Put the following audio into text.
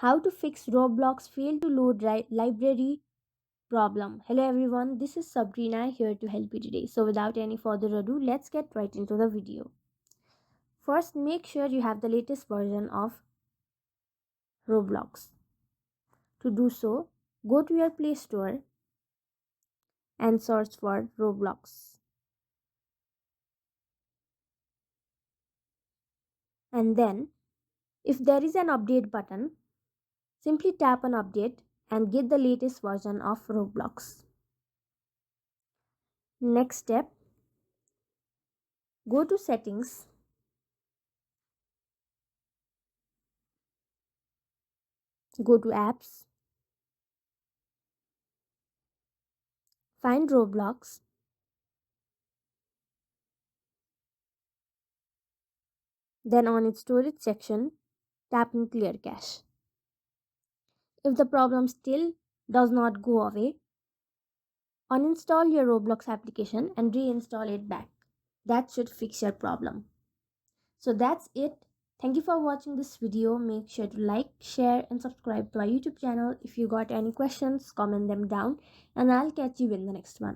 How to fix Roblox fail to load library problem. Hello everyone, this is Sabrina here to help you today. So without any further ado, let's get right into the video. First, make sure you have the latest version of Roblox. To do so, go to your Play Store and search for Roblox. And then, if there is an update button, simply tap on update and get the latest version of Roblox. Next step, go to settings, go to apps, find Roblox, then on its storage section, tap on clear cache. If the problem still does not go away, uninstall your Roblox application and reinstall it back. That should fix your problem. So that's it. Thank you for watching this video. Make sure to like, share and subscribe to our YouTube channel. If you got any questions, comment them down and I'll catch you in the next one.